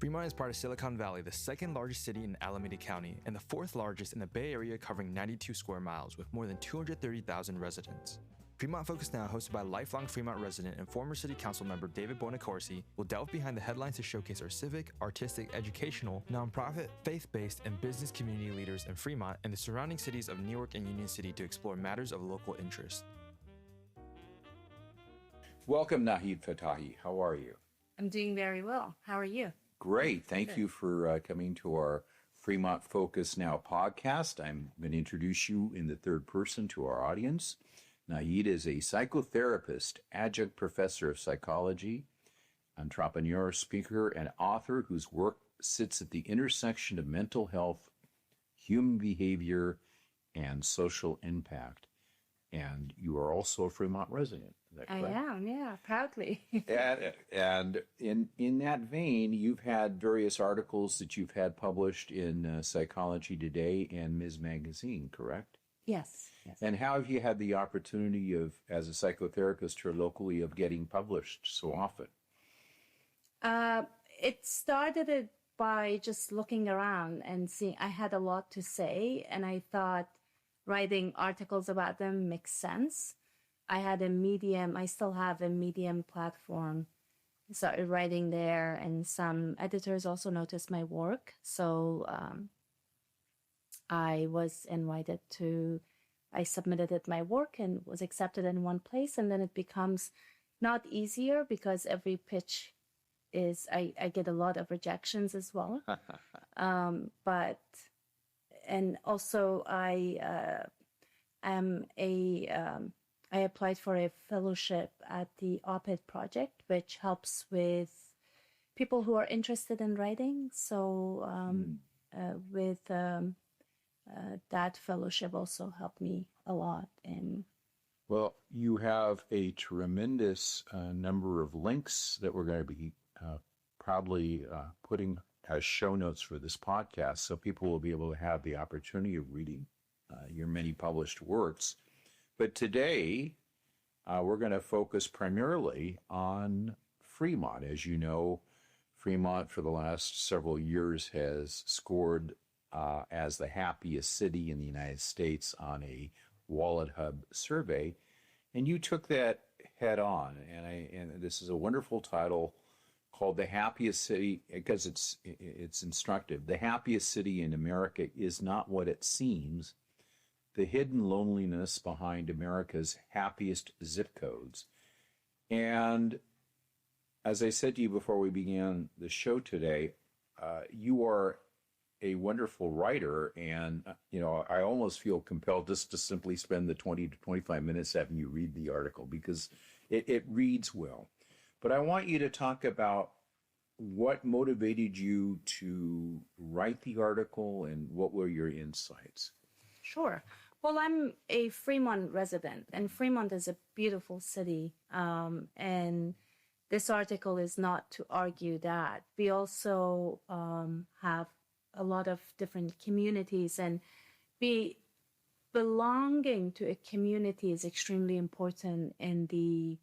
Fremont is part of Silicon Valley, the second largest city in Alameda County, and the fourth largest in the Bay Area, covering 92 square miles with more than 230,000 residents. Fremont Focus Now, hosted by lifelong Fremont resident and former City Council member David Bonacorsi, will delve behind the headlines to showcase our civic, artistic, educational, nonprofit, faith-based, and business community leaders in Fremont and the surrounding cities of Newark and Union City to explore matters of local interest. Welcome, Nahid Fattahi. How are you? I'm doing very well. How are you? Great. Thank you for coming to our Fremont Focus Now podcast. I'm going to introduce you in the third person to our audience. Nahid is a psychotherapist, adjunct professor of psychology, entrepreneur, speaker, and author whose work sits at the intersection of mental health, human behavior, and social impact. And you are also a Fremont resident. Is that correct? I am, yeah, proudly. and in that vein, you've had various articles that you've had published in Psychology Today and Ms. Magazine, correct? Yes. And how have you had the opportunity of, as a psychotherapist here locally, of getting published so often? It started by just looking around and seeing I had a lot to say, and I thought writing articles about them makes sense. I had a Medium, I still have a Medium platform. I started writing there, and some editors also noticed my work. So I was invited I submitted my work and was accepted in one place. And then it becomes not easier because every pitch I get a lot of rejections as well. And also I applied for a fellowship at the Op-Ed Project, which helps with people who are interested in writing. So that fellowship also helped me a lot. Well, you have a tremendous number of links that we're going to be probably putting as show notes for this podcast, so people will be able to have the opportunity of reading your many published works. But today, we're going to focus primarily on Fremont. As you know, Fremont for the last several years has scored as the happiest city in the United States on a Wallet Hub survey, and you took that head on. And this is a wonderful title called "The Happiest City," because it's instructive. The happiest city in America is not what it seems. The hidden loneliness behind America's happiest zip codes. And as I said to you before we began the show today, you are a wonderful writer, and I almost feel compelled just to simply spend the 20 to 25 minutes having you read the article because it reads well. But I want you to talk about what motivated you to write the article and what were your insights. Sure. Well, I'm a Fremont resident, and Fremont is a beautiful city. And this article is not to argue that. We also have a lot of different communities, and belonging to a community is extremely important in the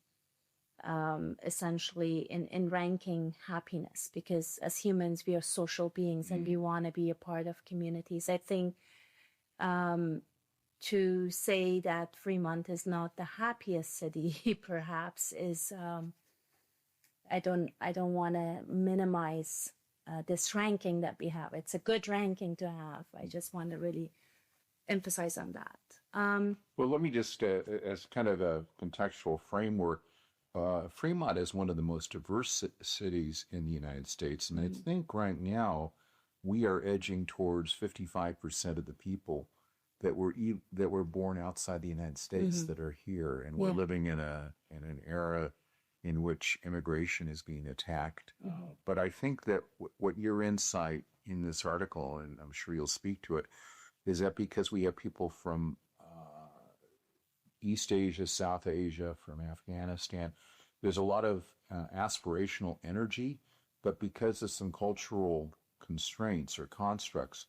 essentially in ranking happiness, because as humans we are social beings and we want to be a part of communities. I think to say that Fremont is not the happiest city perhaps is I don't want to minimize this ranking that we have. It's a good ranking to have. I just want to really emphasize on that. Well, let me just, as kind of a contextual framework, Fremont is one of the most diverse cities in the United States. And I think right now we are edging towards 55% of the people that were born outside the United States that are here. And we're living in an era in which immigration is being attacked. But I think that what your insight in this article, and I'm sure you'll speak to it, is that because we have people from East Asia, South Asia, from Afghanistan, there's a lot of aspirational energy, but because of some cultural constraints or constructs,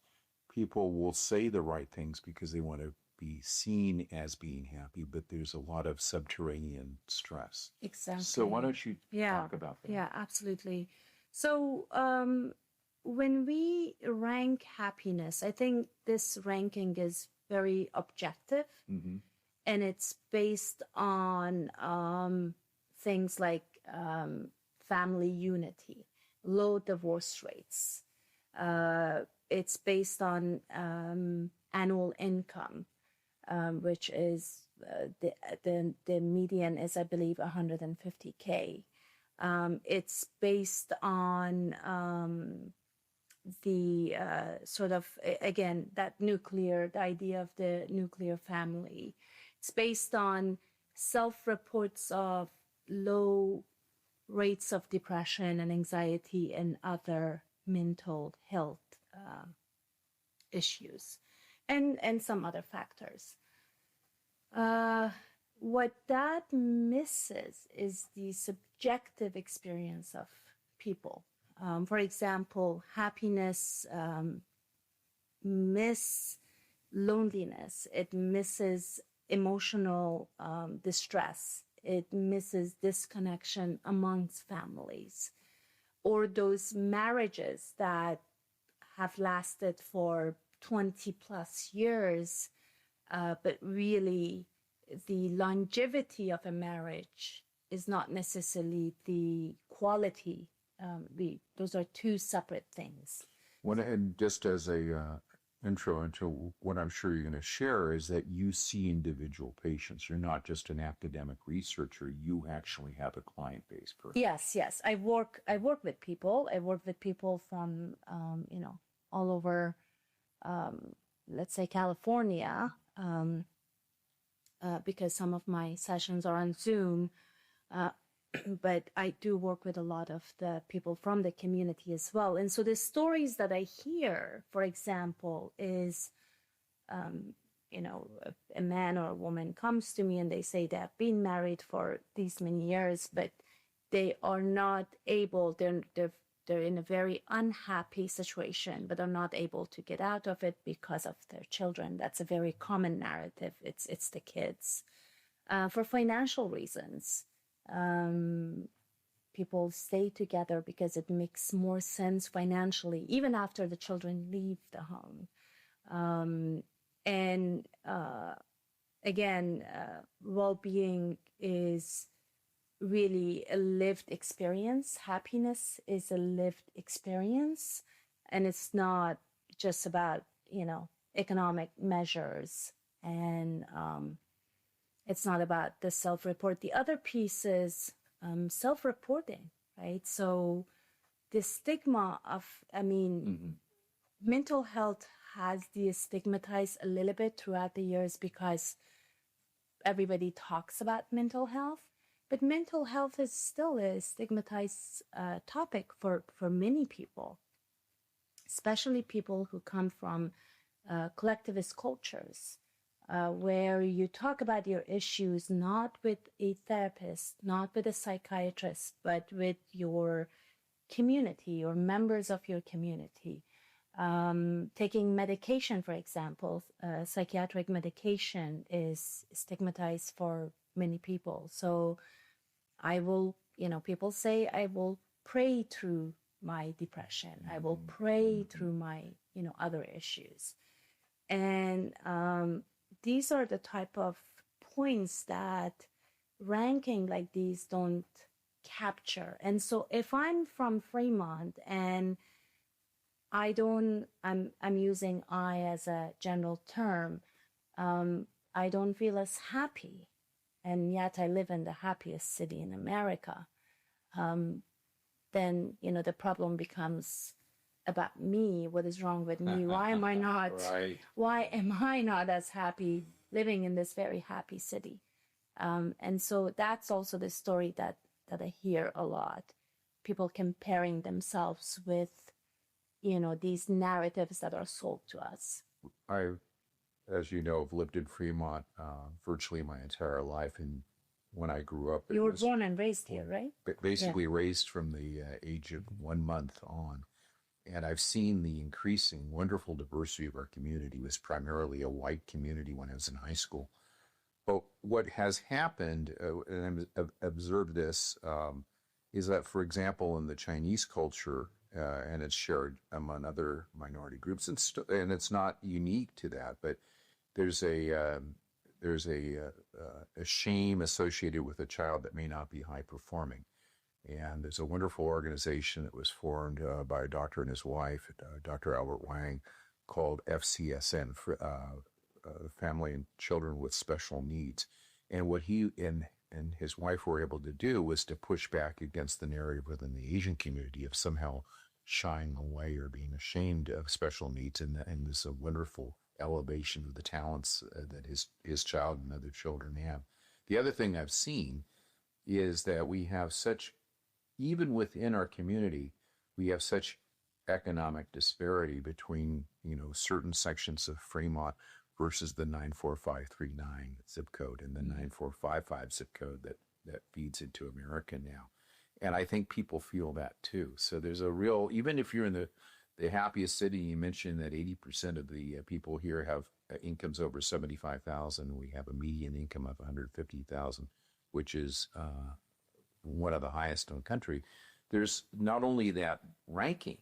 people will say the right things because they want to be seen as being happy, but there's a lot of subterranean stress. Exactly. So why don't you talk about that? Yeah, absolutely. So when we rank happiness, I think this ranking is very objective, and it's based on things like family unity, low divorce rates. It's based on annual income, which is the median is, I believe, 150K. It's based on the sort of, again, the idea of the nuclear family. It's based on self-reports of low rates of depression and anxiety and other mental health issues, and some other factors. What that misses is the subjective experience of people. For example, happiness miss loneliness. It misses emotional distress. It misses disconnection amongst families, or those marriages that have lasted for 20 plus years, but really the longevity of a marriage is not necessarily the quality. Those are two separate things. And just as a intro into what I'm sure you're going to share is that you see individual patients. You're not just an academic researcher. You actually have a client base. Yes. I work with people. I work with people from all over, let's say California, because some of my sessions are on Zoom. But I do work with a lot of the people from the community as well. And so the stories that I hear, for example, is, a man or a woman comes to me and they say they have been married for these many years, but they are not able, they're in a very unhappy situation, but are not able to get out of it because of their children. That's a very common narrative. It's the kids. For financial reasons. People stay together because it makes more sense financially, even after the children leave the home. Again, well-being is really a lived experience. Happiness is a lived experience, and it's not just about, economic measures, and it's not about the self-report. The other piece is self-reporting, right? So the stigma of, mental health has de-stigmatized a little bit throughout the years because everybody talks about mental health, but mental health is still a stigmatized topic for many people, especially people who come from collectivist cultures. Where you talk about your issues not with a therapist, not with a psychiatrist, but with your community or members of your community. Taking medication, for example, psychiatric medication is stigmatized for many people. So I will, people say, I will pray through my depression. I will pray through my, other issues. And these are the type of points that ranking like these don't capture. And so if I'm from Fremont and I'm using I as a general term, I don't feel as happy, and yet I live in the happiest city in America, then, the problem becomes about me. What is wrong with me? Why am I not, right. Why am I not as happy living in this very happy city? And so that's also the story that I hear a lot. People comparing themselves with, these narratives that are sold to us. I, as you know, have lived in Fremont virtually my entire life. And when I grew up... You were born and raised here, right? Basically raised from the age of 1 month on. And I've seen the increasing wonderful diversity of our community. It was primarily a white community when I was in high school. But what has happened, and I've observed this, is that, for example, in the Chinese culture, and it's shared among other minority groups, and it's not unique to that. But there's a shame associated with a child that may not be high performing. And there's a wonderful organization that was formed by a doctor and his wife, Dr. Albert Wang, called FCSN, Family and Children with Special Needs. And what he and his wife were able to do was to push back against the narrative within the Asian community of somehow shying away or being ashamed of special needs. And there's a wonderful elevation of the talents that his child and other children have. The other thing I've seen is that we have such, even within our community, we have such economic disparity between, certain sections of Fremont versus the 94539 zip code and the 9455 zip code that feeds into America now. And I think people feel that too. So there's a real, even if you're in the happiest city, you mentioned that 80% of the people here have incomes over 75,000. We have a median income of 150,000, which is one of the highest in the country. There's not only that ranking,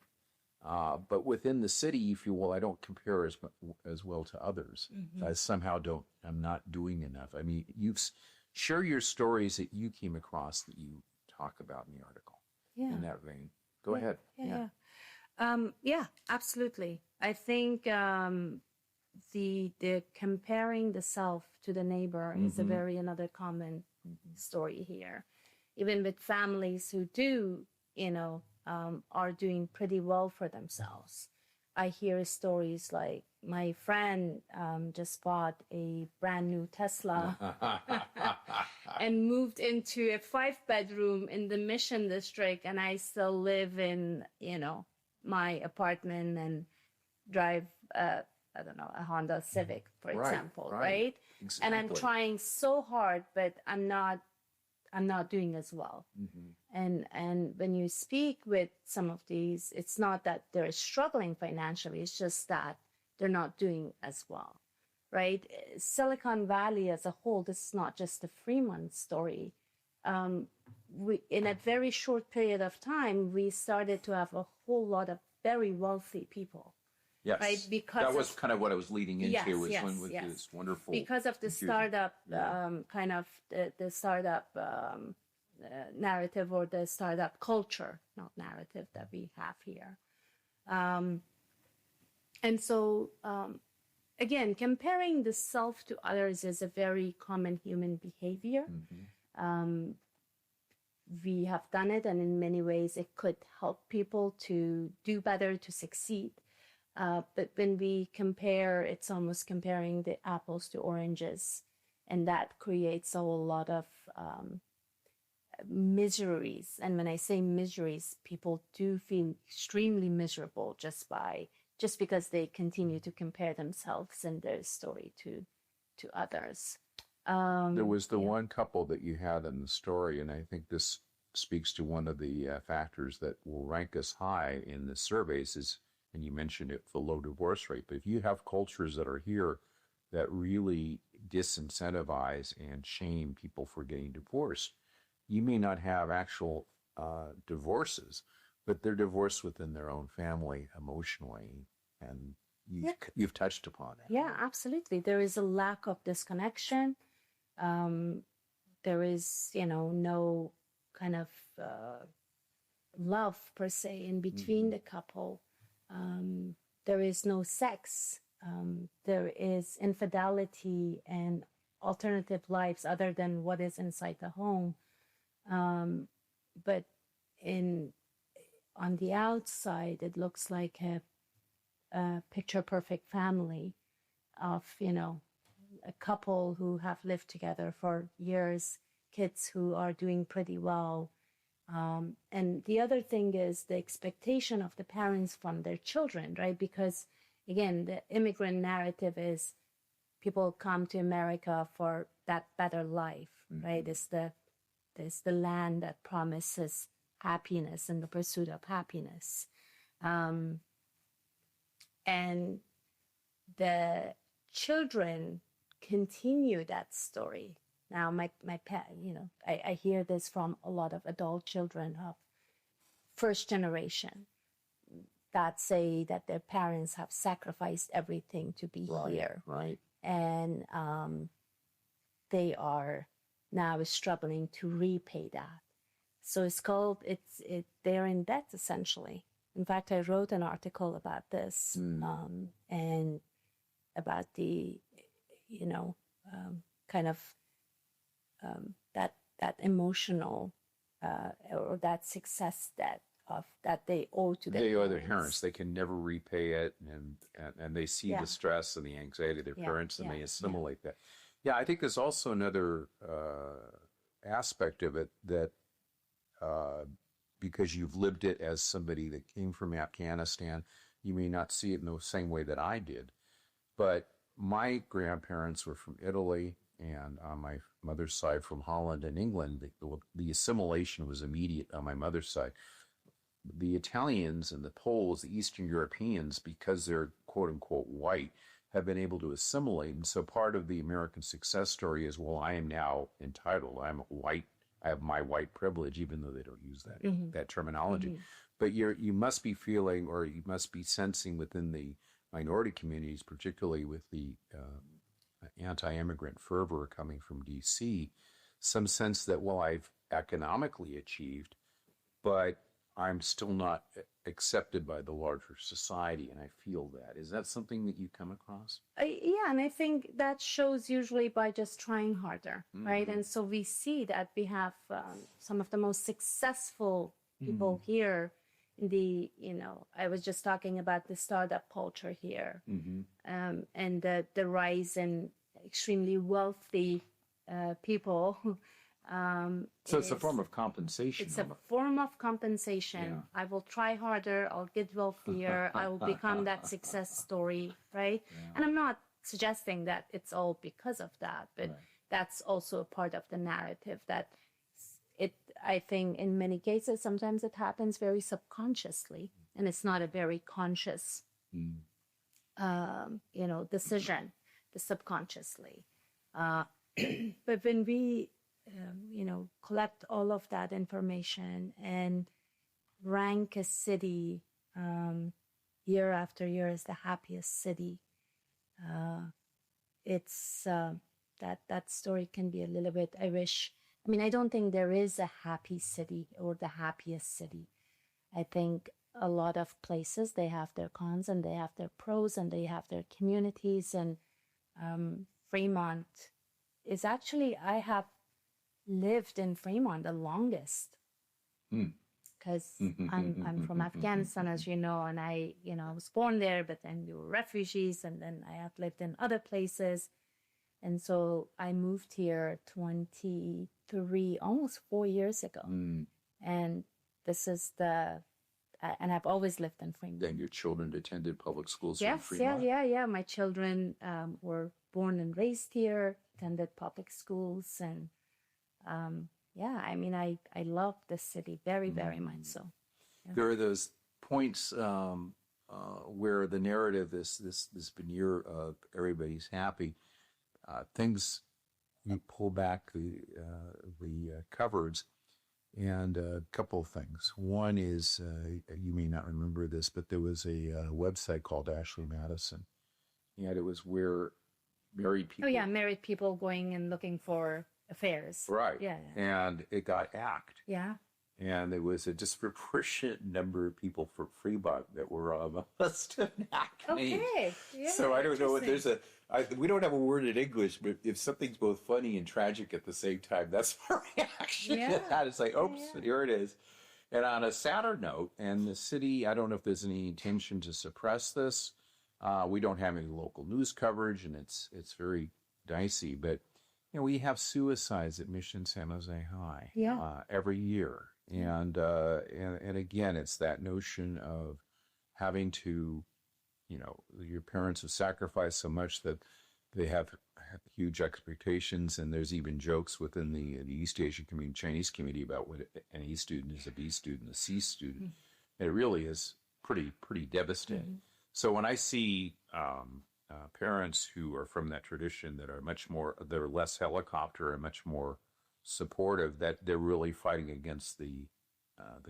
but within the city, if you will, I don't compare as well to others. I somehow I'm not doing enough. I mean, share your stories that you came across that you talk about in the article. Yeah. In that vein. Go ahead. Yeah, absolutely. I think the comparing the self to the neighbor is another common story here. Even with families who do, are doing pretty well for themselves. I hear stories like my friend just bought a brand new Tesla and moved into a 5-bedroom in the Mission District, and I still live in, my apartment and drive, a Honda Civic, for example, right? Exactly. And I'm trying so hard, but I'm not doing as well. And when you speak with some of these, it's not that they're struggling financially, it's just that they're not doing as well, right? Silicon Valley as a whole, this is not just a Fremont story. In a very short period of time, we started to have a whole lot of very wealthy people. Yes, right? Because that was kind of what I was leading into. This wonderful, because of the startup the startup narrative or the startup culture, not narrative, that we have here. And so again, comparing the self to others is a very common human behavior. We have done it, and in many ways it could help people to do better, to succeed. But when we compare, it's almost comparing the apples to oranges, and that creates a whole lot of miseries. And when I say miseries, people do feel extremely miserable just because they continue to compare themselves and their story to others. There was the one couple that you had in the story, and I think this speaks to one of the factors that will rank us high in the surveys is, and you mentioned it, the low divorce rate. But if you have cultures that are here that really disincentivize and shame people for getting divorced, you may not have actual divorces, but they're divorced within their own family emotionally, and you've touched upon that. Yeah, absolutely. There is a lack of disconnection. There is, no kind of love per se in between the couple. There is no sex. There is infidelity and alternative lives other than what is inside the home. But on the outside, it looks like a picture-perfect family of, a couple who have lived together for years, kids who are doing pretty well. And the other thing is the expectation of the parents from their children, right? Because, again, the immigrant narrative is people come to America for that better life, right? It's the land that promises happiness and the pursuit of happiness. And the children continue that story. Now, my pet, I hear this from a lot of adult children of first generation. that say that their parents have sacrificed everything to be here. Right. And they are now struggling to repay that. So they're in debt essentially. In fact, I wrote an article about this and about the, kind of that emotional or that success debt that they owe to their parents. Their parents. They can never repay it, and they see the stress and the anxiety of their parents, and they assimilate that. Yeah, I think there's also another aspect of it that because you've lived it as somebody that came from Afghanistan, you may not see it in the same way that I did. But my grandparents were from Italy, and on my mother's side from Holland and England. The assimilation was immediate on my mother's side. The Italians and the Poles, the Eastern Europeans, because they're quote-unquote white, have been able to assimilate. And so part of the American success story is, well, I am now entitled. I'm white. I have my white privilege, even though they don't use that terminology. But you must be feeling, or you must be sensing within the minority communities, particularly with the anti-immigrant fervor coming from D.C., some sense that, well, I've economically achieved, but I'm still not accepted by the larger society, and I feel that. Is that something that you come across? Yeah, and I think that shows usually by just trying harder, right? And so we see that we have some of the most successful people here in the, I was just talking about the startup culture here, and the rise in extremely wealthy people. So it's a form of compensation. It's a form of compensation. Yeah. I will try harder. I'll get wealthier. I will become that success story, right? Yeah. And I'm not suggesting that it's all because of that, but that's also a part of the narrative that I think in many cases, sometimes it happens very subconsciously, and it's not a very conscious, decision, the subconsciously. But when we collect all of that information and rank a city year after year as the happiest city, it's that story can be a little bit, I don't think there is a happy city or the happiest city. I think a lot of places, they have their cons and they have their pros and they have their communities, and Fremont is actually, I have lived in Fremont the longest because I'm from Afghanistan, as you know, and I was born there, but then we were refugees, and then I have lived in other places. And so I moved here 23, almost 4 years ago. And this is and I've always lived in Fremont. And your children attended public schools in Fremont? Yeah. My children were born and raised here, attended public schools, and I love this city very, very much so. Yeah. There are those points where the narrative, this veneer of everybody's happy, things, you pull back the covers, and a couple of things. One is, you may not remember this, but there was a website called Ashley Madison, and it was where married people... Oh, yeah, married people going and looking for affairs. Right. Yeah. And it got hacked. Yeah. And there was a disproportionate number of people from Fremont that were on the list of hacked names. Okay. Yeah, so I don't know what we don't have a word in English, but if something's both funny and tragic at the same time, that's my reaction to that. It's like, oops, here it is. And on a sadder note, and the city, I don't know if there's any intention to suppress this. We don't have any local news coverage, and it's very dicey. But we have suicides at Mission San Jose High every year. And again, it's that notion of having to, your parents have sacrificed so much that they have huge expectations, and there's even jokes within the East Asian community, Chinese community, about what an A student is, a B student, a C student. And it really is pretty devastating. So when I see parents who are from that tradition that are they're less helicopter and much more supportive, that they're really fighting against the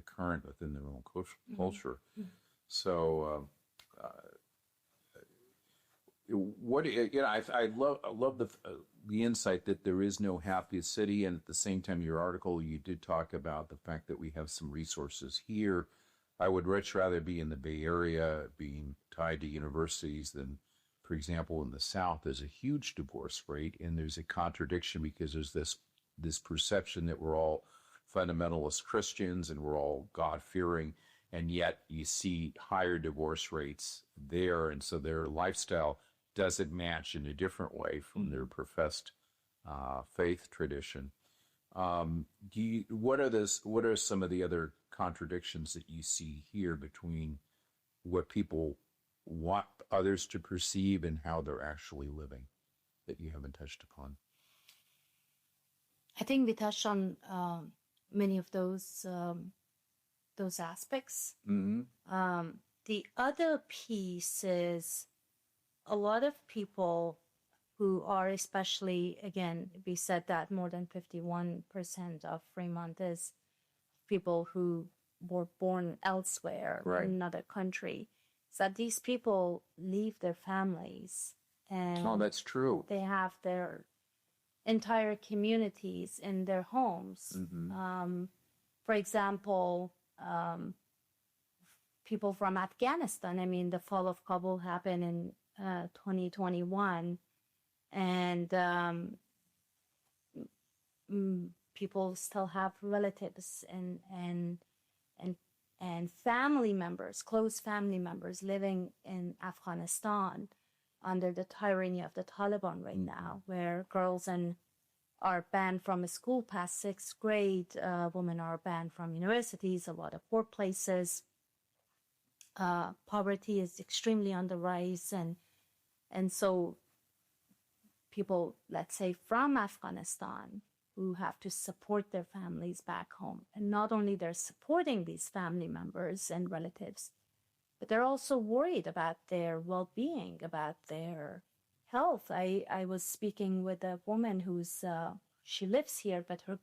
current within their own culture. So, I love the insight that there is no happiest city, and at the same time, your article you did talk about the fact that we have some resources here. I would much rather be in the Bay Area, being tied to universities, than, for example, in the South. There's a huge divorce rate, and there's a contradiction because there's this perception that we're all fundamentalist Christians and we're all God-fearing, and yet you see higher divorce rates there, and so their lifestyle doesn't match in a different way from their professed faith tradition. What are some of the other contradictions that you see here between what people want others to perceive and how they're actually living that you haven't touched upon? I think we touched on many of those aspects. Mm-hmm. The other piece is a lot of people who are, especially, again, we said that more than 51% of Fremont is people who were born elsewhere, right, in another country. So these people leave their families, and that's true. They have their entire communities in their homes. Mm-hmm. For example, people from Afghanistan. I mean, the fall of Kabul happened in 2021, and people still have relatives and family members, close family members, living in Afghanistan under the tyranny of the Taliban right now, where girls are banned from school past 6th grade, women are banned from universities, a lot of workplaces. Poverty is extremely on the rise, and so people, let's say, from Afghanistan, who have to support their families back home, and not only they're supporting these family members and relatives, but they're also worried about their well-being, about their health. I was speaking with a woman who's she lives here, but her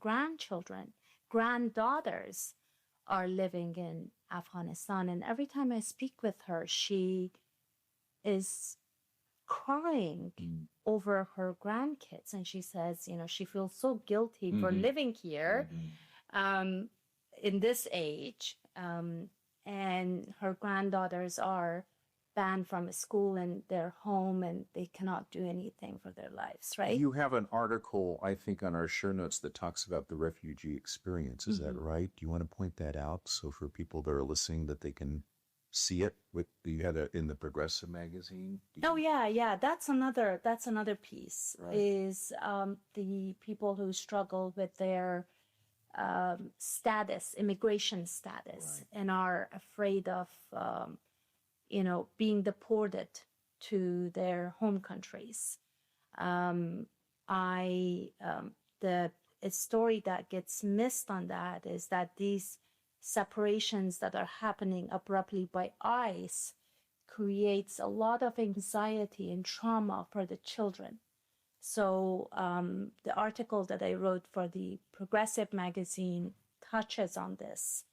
granddaughters are living in Afghanistan, and every time I speak with her, she is crying over her grandkids, and she says, she feels so guilty for living here in this age, and her granddaughters are banned from school and their home, and they cannot do anything for their lives, right? You have an article, I think, on our show notes that talks about the refugee experience. Is that right? Do you want to point that out so for people that are listening that they can see it? You had it in the Progressive magazine? Yeah. That's another piece, right. Is the people who struggle with their immigration status, right, and are afraid of being deported to their home countries. The story that gets missed on that is that these separations that are happening abruptly by ICE creates a lot of anxiety and trauma for the children. So the article that I wrote for the Progressive magazine touches on this,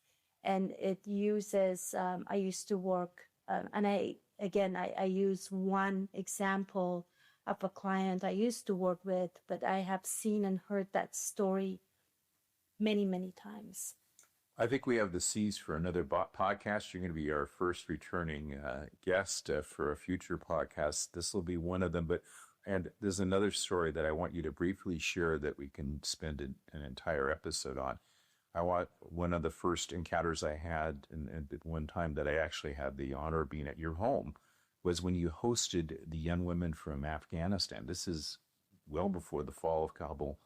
and it uses, I used to work, and I use one example of a client I used to work with, but I have seen and heard that story many, many times. I think we have the C's for another podcast. You're going to be our first returning guest for a future podcast. This will be one of them. And there's another story that I want you to briefly share that we can spend an entire episode on. One of the first encounters I had, and at one time that I actually had the honor of being at your home, was when you hosted the young women from Afghanistan. This is well before the fall of Kabul.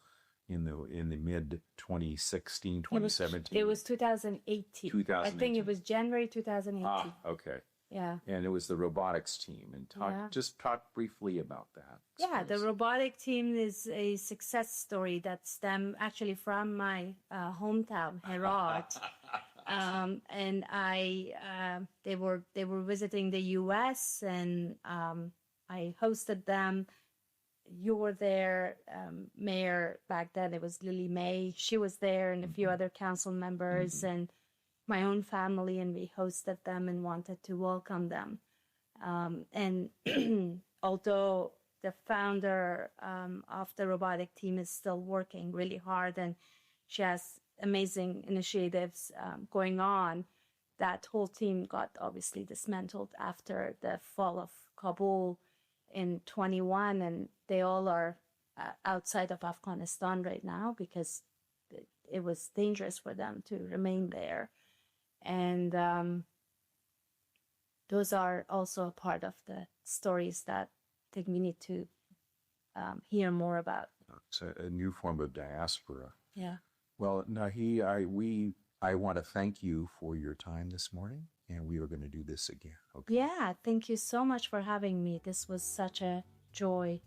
In the mid 2016, 2017. It was 2018. I think it was January 2018. Okay. Yeah. And it was the robotics team. And talk briefly about that. Yeah, the robotic team is a success story that stemmed actually from my hometown, Herat. And they were visiting the U.S. and I hosted them. You were there, Mayor, back then it was Lily May. She was there and a few other council members. And my own family, and we hosted them and wanted to welcome them. And although the founder of the robotic team is still working really hard and she has amazing initiatives going on, that whole team got obviously dismantled after the fall of Kabul in 21, and they all are outside of Afghanistan right now because it was dangerous for them to remain there. And those are also a part of the stories that I think we need to hear more about. It's a new form of diaspora. Yeah. Well, Nahi, I want to thank you for your time this morning, and we are going to do this again. Okay. Yeah, thank you so much for having me. This was such a joy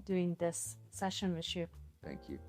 doing this session with you. Thank you.